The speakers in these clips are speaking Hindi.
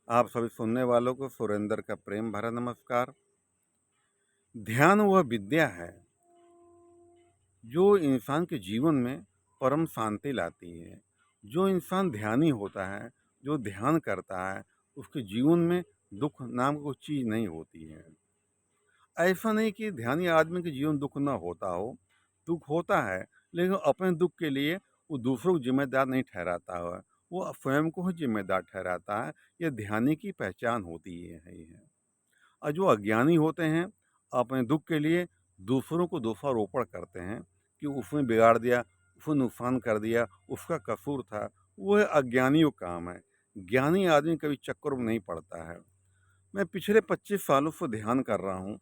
आप सभी सुनने वालों को सुरेंद्र का प्रेम भरा नमस्कार। ध्यान वह विद्या है जो इंसान के जीवन में परम शांति लाती है। जो इंसान ध्यानी होता है, जो ध्यान करता है, उसके जीवन में दुख नाम की कोई चीज़ नहीं होती है। ऐसा नहीं कि ध्यानी आदमी के जीवन दुख ना होता हो, दुख होता है, लेकिन अपने दुख के लिए वो दूसरों को जिम्मेदार नहीं ठहराता है, वो स्वयं को ही जिम्मेदार ठहराता है। यह ध्यानी की पहचान होती है। और जो अज्ञानी होते हैं, अपने दुख के लिए दूसरों को दोषारोपण करते हैं कि उसने बिगाड़ दिया, उसने नुकसान कर दिया, उसका कसूर था। वह अज्ञानियों का काम है। ज्ञानी आदमी कभी चक्करों में नहीं पड़ता है। मैं पिछले 25 सालों से ध्यान कर रहा हूँ।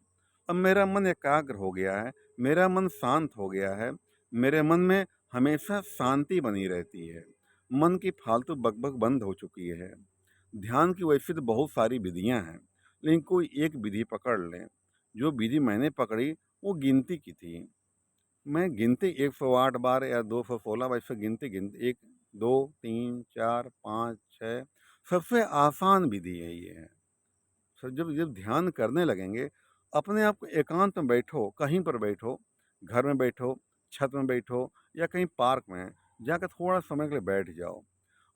अब मेरा मन एकाग्र हो गया है, मेरा मन शांत हो गया है। मेरे मन में हमेशा शांति बनी रहती है। मन की फालतू बकबक बंद हो चुकी है। ध्यान की वैसे तो बहुत सारी विधियां हैं, लेकिन कोई एक विधि पकड़ लें। जो विधि मैंने पकड़ी वो गिनती की थी। मैं गिनती 108 बार या 216 वैसे गिनती गिनती 1 2 3 4 5 6 सबसे आसान विधि है ये। सर जब जब ध्यान करने लगेंगे, अपने आप को एकांत में बैठो, कहीं पर बैठो, घर में बैठो, छत में बैठो या कहीं पार्क में जाकर थोड़ा समय के लिए बैठ जाओ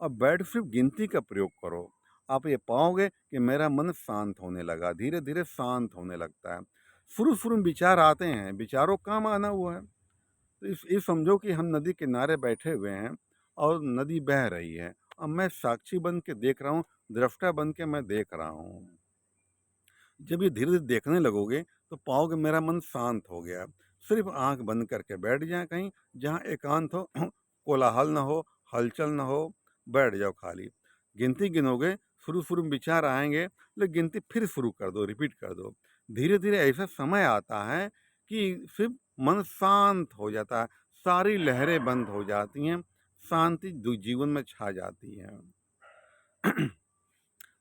और बैठ सिर्फ गिनती का प्रयोग करो। आप ये पाओगे कि मेरा मन शांत होने लगा, धीरे धीरे शांत होने लगता है। शुरू शुरू में विचार आते हैं, विचारों का काम आना हुआ है। तो इस समझो कि हम नदी किनारे बैठे हुए हैं और नदी बह रही है। अब मैं साक्षी बन के देख रहा हूँ, दृष्टा बन के मैं देख रहा हूँ। जब ये धीरे धीरे देखने लगोगे तो पाओगे मेरा मन शांत हो गया। सिर्फ आंख बंद करके बैठ जाए कहीं जहाँ एकांत हो, कोलाहल ना हो, हलचल ना हो, बैठ जाओ खाली। गिनती गिनोगे, शुरू शुरू में विचार आएंगे, लेकिन गिनती फिर शुरू कर दो, रिपीट कर दो। धीरे धीरे ऐसा समय आता है कि सिर्फ मन शांत हो जाता है, सारी लहरें बंद हो जाती हैं, शांति जीवन में छा जाती है।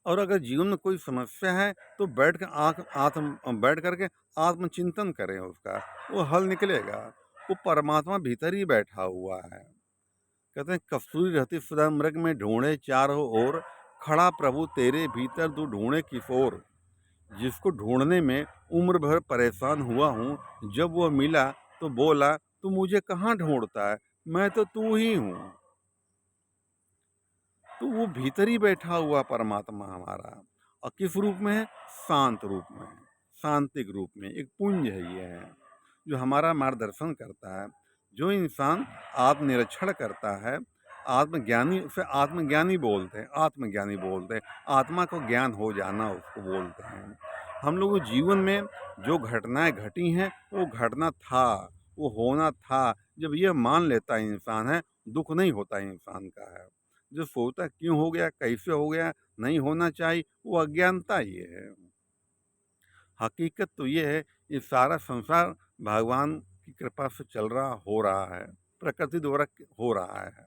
और अगर जीवन में कोई समस्या है तो बैठ कर बैठ करके आत्मचिंतन करें उसका, वो हल निकलेगा। वो परमात्मा भीतर ही बैठा हुआ है। कहते हैं कस्तूरी रहती सदा मृग में ढूंढे चारों ओर, खड़ा प्रभु तेरे भीतर तू ढूंढे किशोर। जिसको ढूंढने में उम्र भर परेशान हुआ हूँ, जब वो मिला तो बोला तू मुझे कहाँ ढूंढता है, मैं तो तू ही हूँ। तो वो भीतर ही बैठा हुआ परमात्मा हमारा। और किस रूप में है? शांत रूप में है, शांतिक रूप में। एक पुंज है ये है जो हमारा मार्गदर्शन करता है। जो इंसान आत्मनिरीक्षण करता है, आत्मज्ञानी, उसे आत्मज्ञानी बोलते हैं, आत्मज्ञानी बोलते हैं। आत्मा को ज्ञान हो जाना उसको बोलते हैं। हम लोगों के जीवन में जो घटनाएं घटी हैं वो घटना था, वो होना था। जब यह मान लेता इंसान है, दुख नहीं होता इंसान का है। जो सोचता क्यों हो गया, कैसे हो गया, नहीं होना चाहिए, वो अज्ञानता ये है। हकीकत तो ये है, ये सारा संसार भगवान की कृपा से चल रहा, हो रहा है, प्रकृति द्वारा हो रहा है।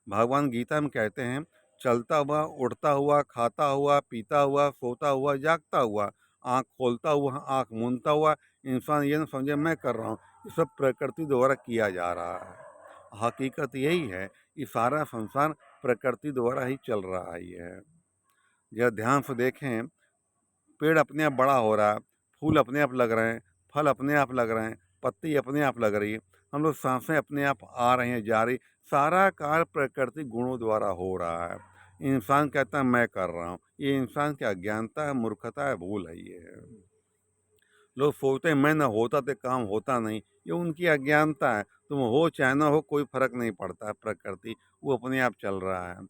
भगवान गीता में कहते हैं, चलता हुआ, उड़ता हुआ, खाता हुआ, पीता हुआ, सोता हुआ, जागता हुआ, आँख खोलता हुआ, आँख मूंदता हुआ, इंसान ये न समझे मैं कर रहा हूँ, ये सब प्रकृति द्वारा किया जा रहा है। हकीकत यही है कि सारा संसार प्रकृति द्वारा ही चल रहा ही है। जरा ध्यान से देखें, पेड़ अपने आप बड़ा हो रहा है, फूल अपने आप लग रहे हैं, फल अपने आप लग रहे हैं, पत्ती अपने आप लग रही है, हम लोग सांसें अपने आप आ रही हैं, जा रही। सारा कार्य प्राकृतिक गुणों द्वारा हो रहा है। इंसान कहता है मैं कर रहा हूँ, ये इंसान की अज्ञानता है, मूर्खता है, भूल है ये है। लोग सोचते हैं मैं ना होता तो काम होता नहीं, ये उनकी अज्ञानता है। तुम हो चाहे ना हो कोई फर्क नहीं पड़ता है, प्रकृति वो अपने आप चल रहा है।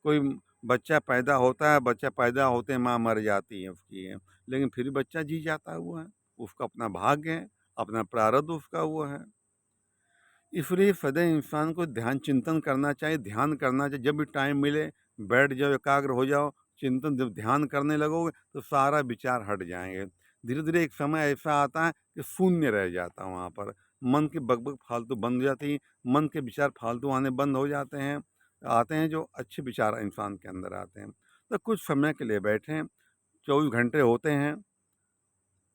कोई बच्चा पैदा होता है, बच्चा पैदा होते माँ मर जाती है उसकी है, लेकिन फिर बच्चा जी जाता हुआ है, उसका अपना भाग्य है, अपना प्रारब्ध उसका हुआ है। इसलिए सदैव इंसान को ध्यान चिंतन करना चाहिए, ध्यान करना चाहिए। जब भी टाइम मिले बैठ जाओ, एकाग्र हो जाओ, चिंतन जब ध्यान करने लगोगे तो सारा विचार हट जाएंगे। धीरे धीरे एक समय ऐसा आता है कि शून्य रह जाता है वहाँ पर। मन की बकबक फालतू बंद हो जाती है, मन के विचार फालतू आने बंद हो जाते हैं। आते हैं जो अच्छे विचार इंसान के अंदर आते हैं। तो कुछ समय के लिए बैठें। 24 घंटे होते हैं,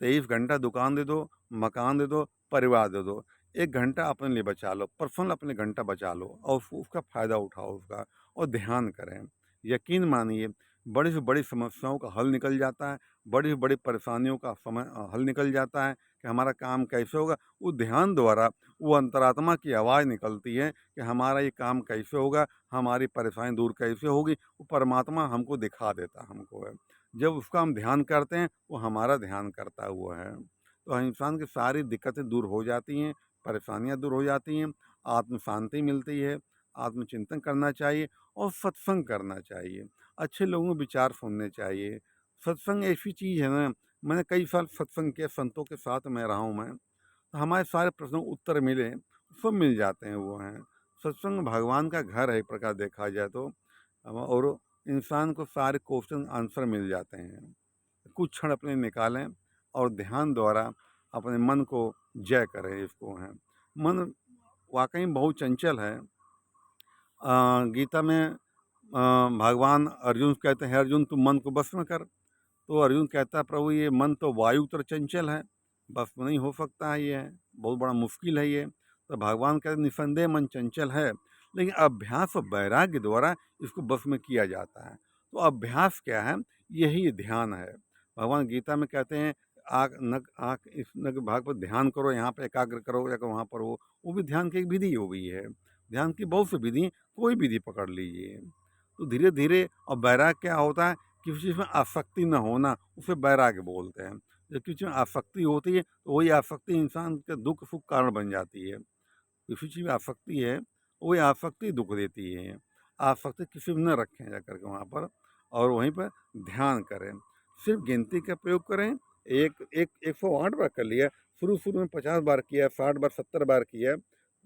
23 घंटा दुकान दे दो, मकान दे दो, परिवार दे दो। 1 घंटा अपने लिए बचा लो, पर्सनल अपने घंटा बचा लो और उसका फ़ायदा उठाओ उसका, और ध्यान करें। यकीन मानिए, बड़ी से बड़ी समस्याओं का हल निकल जाता है, बड़ी से बड़ी परेशानियों का हल निकल जाता है कि हमारा काम कैसे होगा। वो ध्यान द्वारा वो अंतरात्मा की आवाज़ निकलती है कि हमारा ये काम कैसे होगा, हमारी परेशानी दूर कैसे होगी, वो परमात्मा हमको दिखा देता हमको है। जब उसका हम ध्यान करते हैं, वो हमारा ध्यान करता हुआ है। तो इंसान की सारी दिक्कतें दूर हो जाती हैं, परेशानियाँ दूर हो जाती हैं, आत्म शांति मिलती है, आत्मचिंतन करना चाहिए और सत्संग करना चाहिए। अच्छे लोगों के विचार सुनने चाहिए। सत्संग ऐसी चीज़ है ना, मैंने कई साल सत्संग किया, संतों के साथ में रहा हूँ मैं, तो हमारे सारे प्रश्नों के उत्तर मिले, सब मिल जाते हैं वो हैं। सत्संग भगवान का घर है एक प्रकार देखा जाए तो। और इंसान को सारे क्वेश्चन आंसर मिल जाते हैं। कुछ क्षण अपने निकालें और ध्यान द्वारा अपने मन को जय करें, इसको हैं। मन वाक़ई में बहुत चंचल है। गीता में भगवान अर्जुन से कहते हैं, अर्जुन तू मन को बस में कर। तो अर्जुन कहता है, प्रभु ये मन तो वायु तरह चंचल है, बस में नहीं हो सकता है, ये बहुत बड़ा मुश्किल है ये। तो भगवान कहते निसंदेह मन चंचल है, लेकिन अभ्यास और वैराग्य द्वारा इसको बस में किया जाता है। तो अभ्यास क्या है? यही ध्यान है। भगवान गीता में कहते हैं आँख इस नग भाग पर ध्यान करो, यहाँ पे एकाग्र करो या वहाँ पर वो भी ध्यान की एक विधि हो गई है। ध्यान की बहुत सी विधि, कोई विधि पकड़ लीजिए। तो धीरे धीरे, और वैराग्य क्या होता है? किसी चीज़ में आसक्ति न होना, उसे वैराग्य बोलते हैं। जब किसी चीज़ में आसक्ति होती है, तो वही आसक्ति इंसान के दुख सुख कारण बन जाती है। किसी चीज़ में आसक्ति है, वही आसक्ति दुख देती है। आसक्ति किसी में न रखें जा करके वहाँ पर, और वहीं पर ध्यान करें। सिर्फ गिनती का प्रयोग करें। एक एक 108 बार कर लिया, शुरू में 50 बार किया, 60 बार, 70 बार किया।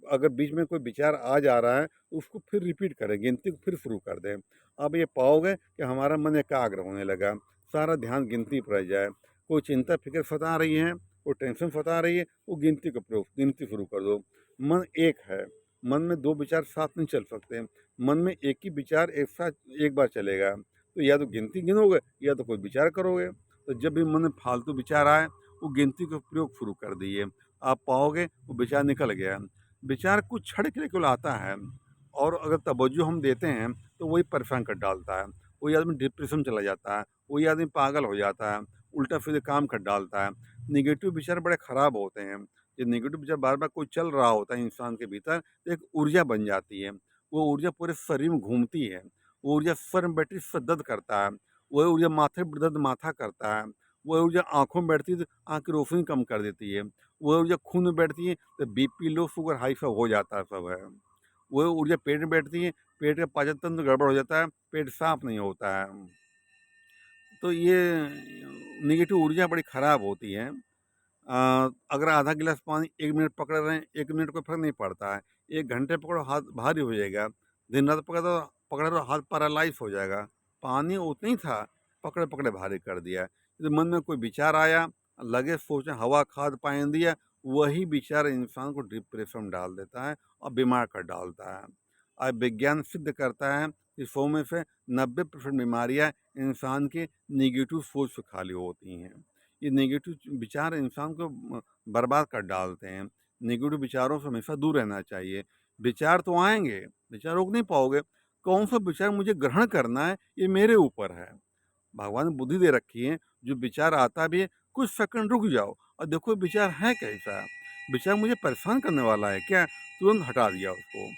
अगर बीच में कोई विचार आ जा रहा है, तो उसको फिर रिपीट करें, गिनती को फिर शुरू कर दें। आप ये पाओगे कि हमारा मन एकाग्र होने लगा, सारा ध्यान गिनती पर रह जाए। कोई चिंता फिक्र सता रही है, कोई टेंशन सता रही है, वो गिनती का प्रयोग, गिनती शुरू कर दो। मन एक है, मन में दो विचार साथ नहीं चल सकते। मन में एक ही विचार एक साथ एक बार चलेगा, तो या तो गिनती गिनोगे या तो कोई विचार करोगे। तो जब भी मन में फालतू विचार आए, वो गिनती का प्रयोग शुरू कर दिए, आप पाओगे वो विचार निकल गया। विचार कुछ क्षण के लिए केवल आता है, और अगर तवज्जो हम देते हैं तो वही परेशान कर डालता है। वही आदमी डिप्रेशन चला जाता है, वही आदमी पागल हो जाता है, उल्टा सीधे काम कर डालता है। निगेटिव विचार बड़े खराब होते हैं। ये नेगेटिव विचार बार बार कोई चल रहा होता है इंसान के भीतर, तो एक ऊर्जा बन जाती है। वो ऊर्जा पूरे शरीर में घूमती है, वो ऊर्जा सर में बैठी सर दर्द करता है, वही ऊर्जा माथे पर दर्द माथा करता है, वही ऊर्जा आँखों में बैठती है तो आँख की रोशनी कम कर देती है, वही ऊर्जा खून में बैठती है तो बीपी लो, शुगर हाई सब हो जाता है, सब है। वही ऊर्जा पेट में बैठती है, पेट का पाचन तंत्र गड़बड़ हो जाता है, पेट साफ नहीं होता है। तो ये नेगेटिव ऊर्जा बड़ी खराब होती है। अगर आधा गिलास पानी 1 मिनट पकड़ रहे हैं, 1 मिनट कोई फ़र्क नहीं पड़ता है। 1 घंटे पकड़ो, हाथ भारी हो जाएगा। दिन रात पकड़े रहो, हाथ पैरालाइज़ हो जाएगा। पानी उतना ही था, पकड़े-पकड़े भारी कर दिया। यदि मन में कोई विचार आया, लगे सोचें हवा खाद पानी दिया, वही विचार इंसान को डिप्रेशन में डाल देता है और बीमार कर डालता है। आज विज्ञान सिद्ध करता है कि 100 में से 90% बीमारियाँ इंसान के नेगेटिव सोच से खाली होती हैं। ये नेगेटिव विचार इंसान को बर्बाद कर डालते हैं। नेगेटिव विचारों से हमेशा दूर रहना चाहिए। विचार तो आएँगे, विचार रोक नहीं पाओगे। कौन-सा विचार मुझे ग्रहण करना है, ये मेरे ऊपर है। भगवान ने बुद्धि दे रखी है, जो विचार आता भी है, कुछ सेकंड रुक जाओ और देखो विचार है कैसा? विचार मुझे परेशान करने वाला है क्या? तुरंत हटा दिया उसको।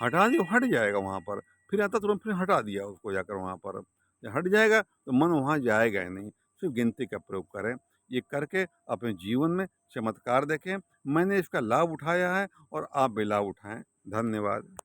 हटा दिया, हट जाएगा वहाँ पर। फिर आता तुरंत फिर हटा दिया उसको जाकर वहाँ पर। जब हट जाएगा तो मन वहाँ जाएगा ही नहीं। सिर्फ गिनती का प्रयोग करें। ये करके अपने जीवन में चमत्कार देखें। मैंने इसका लाभ उठाया है और आप भी लाभ उठाएँ। धन्यवाद।